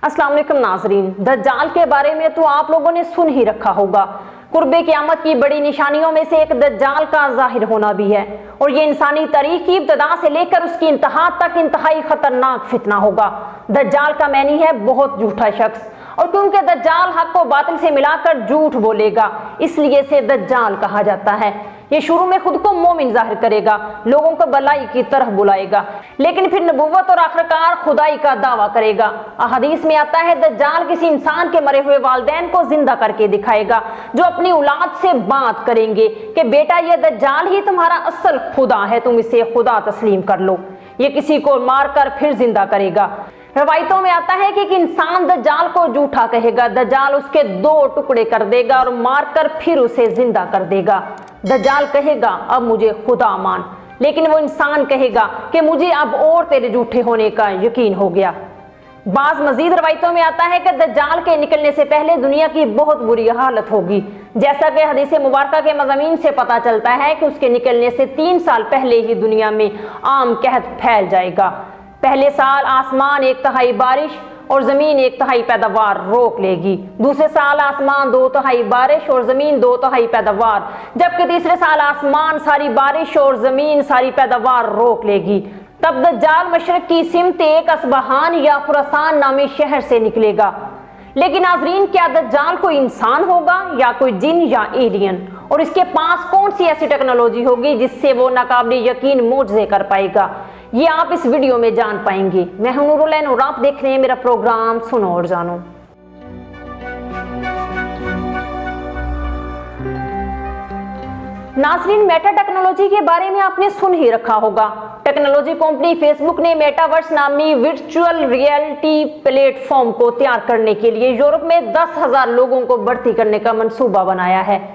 अस्सलाम वालेकुम नाजरीन, दज्जाल के बारे में तो आप लोगों ने सुन ही रखा होगा। कुर्बे क़यामत की बड़ी निशानियों में से एक दज्जाल का जाहिर होना भी है, और ये इंसानी तारीख की इब्तदा से लेकर उसकी इंतहा तक इंतहाई खतरनाक फितना होगा। दज्जाल का मैनी है बहुत झूठा शख्स, और क्योंकि दज्जाल हक को बातिल से मिलाकर झूठ बोलेगा, इसलिए इसे दज्जाल कहा जाता है। ये शुरू में खुद को मोमिन जाहिर करेगा, लोगों को भलाई की तरफ बुलाएगा, लेकिन फिर नबुव्वत और आखिरकार खुदाई का दावा करेगा। हदीस में आता है दज्जाल किसी इंसान के मरे हुए वालिदैन को जिंदा करके दिखाएगा, जो अपनी औलाद से बात करेंगे कि बेटा ये दज्जाल ही तुम्हारा असल खुदा है, तुम इसे खुदा तस्लीम कर लो। ये किसी को मारकर फिर जिंदा करेगा। रवायतों में आता है कि एक इंसान दज्जाल को झूठा कहेगा, दज्जाल उसके 2 टुकड़े कर देगा और मारकर फिर उसे जिंदा कर देगा। दज्जाल कहेगा अब मुझे खुदा मान, लेकिन वो इंसान कहेगा कि मुझे अब और तेरे झूठे होने का यकीन हो गया। बाज मजीद रवायतों में आता है कि दज्जाल के निकलने से पहले दुनिया की बहुत बुरी हालत होगी, जैसा कि हदीस मुबारका के मज़ामीन से पता चलता है कि उसके निकलने से 3 साल पहले ही दुनिया में आम कहत फैल जाएगा। पहले साल आसमान 1/3 बारिश और जमीन 1/3 पैदावार रोक लेगी, दूसरे साल आसमान 2/3 बारिश और जमीन 2/3 पैदावार, जबकि तीसरे साल आसमान सारी बारिश और जमीन सारी पैदावार रोक लेगी। तब दज्जाल मशरक की सिमत एक असबहान या खुरासान नामी शहर से निकलेगा। लेकिन नाजरीन, क्या दज्जाल कोई इंसान होगा या कोई जिन या एलियन, और इसके पास कौन सी ऐसी टेक्नोलॉजी होगी जिससे वो नाकाबिल यकीन मोजज़े कर पाएगा? ये आप इस वीडियो में जान पाएंगे। मैं हूं नूरुल और आप देख रहे हैं मेरा प्रोग्राम सुनो और जानो। नाजरीन, मेटा टेक्नोलॉजी के बारे में आपने सुन ही रखा होगा। टेक्नोलॉजी कंपनी फेसबुक ने मेटावर्स नामी वर्चुअल रियलिटी प्लेटफॉर्म को तैयार करने के लिए यूरोप में 10,000 लोगों को भर्ती करने का मंसूबा बनाया है।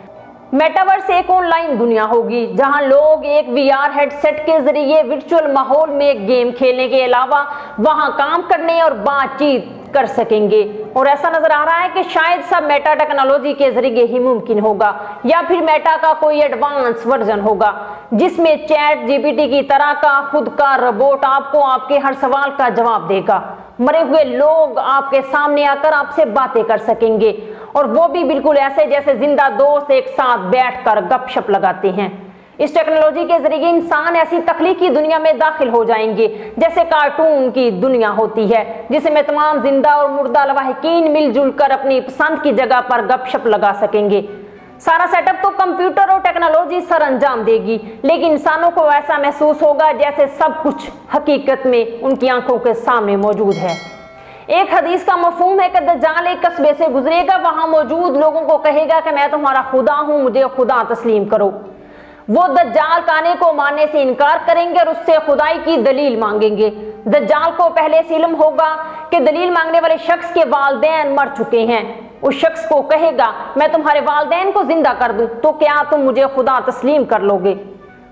मेटावर्स एक ऑनलाइन दुनिया होगी जहां लोग एक VR हेडसेट के जरिए वर्चुअल माहौल में गेम खेलने के अलावा वहां काम करने और बातचीत कर सकेंगे, और ऐसा नजर आ रहा है कि शायद सब मेटा टेक्नोलॉजी के जरिए ही मुमकिन होगा, या फिर मेटा का कोई एडवांस वर्जन होगा जिसमें चैट GPT की तरह का खुद का रोबोट आपको आपके हर सवाल का जवाब देगा। मरे हुए लोग आपके सामने आकर आपसे बातें कर सकेंगे, और वो भी बिल्कुल ऐसे जैसे जिंदा दोस्त एक साथ बैठकर गपशप लगाते हैं। इस टेक्नोलॉजी के जरिए इंसान ऐसी तख्लीकी दुनिया में दाखिल हो जाएंगे जैसे कार्टून की दुनिया होती है, जिसमें तमाम जिंदा और मुर्दा लवाहिकीन मिलजुल कर अपनी पसंद की जगह पर गपशप लगा सकेंगे। सारा सेटअप तो कंप्यूटर और टेक्नोलॉजी सर अंजाम देगी, लेकिन इंसानों को ऐसा महसूस होगा जैसे सब कुछ हकीकत में उनकी आंखों के सामने मौजूद है। एक हदीस का मफहूम है कि दज्जाल एक कस्बे से गुजरेगा, वहां मौजूद लोगों को कहेगा कि मैं तुम्हारा खुदा हूं, मुझे खुदा तस्लीम करो। वो दज्जाल काने को मानने से इनकार करेंगे और उससे खुदाई की दलील मांगेंगे। दज्जाल को पहले से इल्म होगा कि दलील मांगने वाले शख्स के वालिदैन मर चुके हैं। उस शख्स को कहेगा मैं तुम्हारे वालिदैन को जिंदा कर दूं तो क्या तुम मुझे खुदा तस्लीम कर लोगे?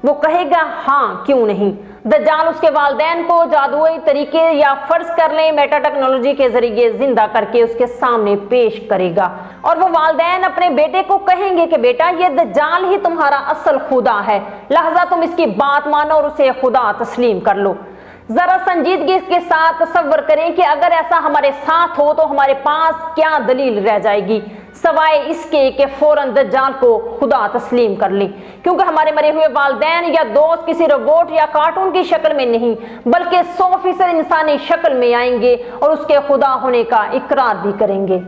वो कहेगा हाँ, क्यों नहीं। दज्जाल उसके वालिदैन को जादुई तरीके या फर्ज कर लें मेटा टेक्नोलॉजी के जरिए जिंदा करके उसके सामने पेश करेगा, और वो वालिदैन अपने बेटे को कहेंगे कि बेटा ये दज्जाल ही तुम्हारा असल खुदा है, लिहाजा तुम इसकी बात मानो और उसे खुदा तस्लीम कर लो। जरा संजीदगी के साथ तसव्वुर करें कि अगर ऐसा हमारे साथ हो तो हमारे पास क्या दलील रह जाएगी सवाए इसके कि फौरन दज्जाल को खुदा तस्लीम कर लें, क्योंकि हमारे मरे हुए वालिदैन या दोस्त किसी रोबोट या कार्टून की शक्ल में नहीं बल्कि 100% इंसानी शक्ल में आएंगे और उसके खुदा होने का इकरार भी करेंगे।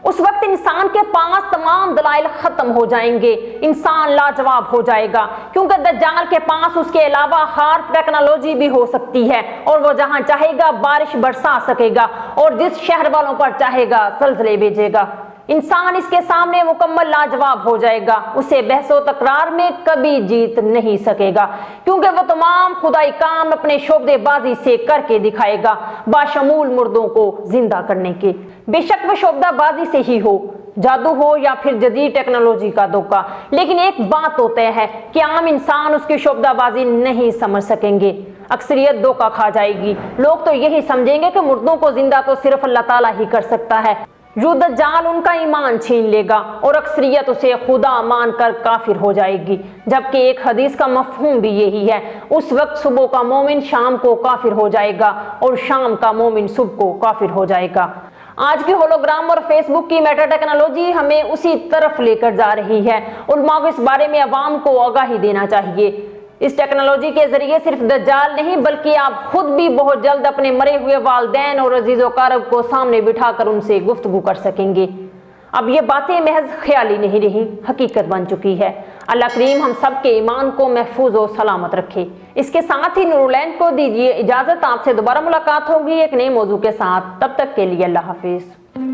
उस वक्त इंसान के पास तमाम दलाइल खत्म हो जाएंगे, इंसान लाजवाब हो जाएगा, क्योंकि दज्जाल के पास उसके अलावा हार्प टेक्नोलॉजी भी हो सकती है, और वो जहां चाहेगा बारिश बरसा सकेगा और जिस शहर वालों पर चाहेगा ज़लज़ले भेजेगा। इंसान इसके सामने मुकम्मल लाजवाब हो जाएगा, उसे बहसो तकरार में कभी जीत नहीं सकेगा, क्योंकि वो तमाम खुदाई काम अपने शोबदेबाजी से करके दिखाएगा, बाशमूल मुर्दों को जिंदा करने के। बेशक वो शोबदाबाजी से ही हो, जादू हो या फिर जदीद टेक्नोलॉजी का धोखा, लेकिन एक बात तो तय है कि आम इंसान उसकी शोबदाबाजी नहीं समझ सकेंगे। अक्सरियत धोखा खा जाएगी। लोग तो यही समझेंगे कि मुर्दों को जिंदा तो सिर्फ अल्लाह ताला ही कर सकता है, यूं दज्जाल उनका ईमान छीन लेगा और अक्सरियत उसे खुदा मान कर काफिर हो जाएगी। जबकि एक हदीस का मफहूम भी यही है, उस वक्त सुबह का मोमिन शाम को काफिर हो जाएगा और शाम का मोमिन सुबह को काफिर हो जाएगा। आज की होलोग्राम और फेसबुक की मेटा टेक्नोलॉजी हमें उसी तरफ लेकर जा रही है। उलमा को इस बारे में अवाम को आगाही देना चाहिए। इस टेक्नोलॉजी के जरिए सिर्फ दज्जाल नहीं बल्कि आप खुद भी बहुत जल्द अपने मरे हुए वालिदैन और अजीज़ो कारब को सामने बिठाकर उनसे गुफ्तगू कर सकेंगे। अब ये बातें महज ख्याली नहीं रही, हकीकत बन चुकी है। अल्लाह करीम हम सब के ईमान को महफूज और सलामत रखे। इसके साथ ही नूरुलैन को दीजिए इजाज़त। आपसे दोबारा मुलाकात होगी एक नए मौजू के साथ। तब तक के लिए अल्लाह हाफिज़।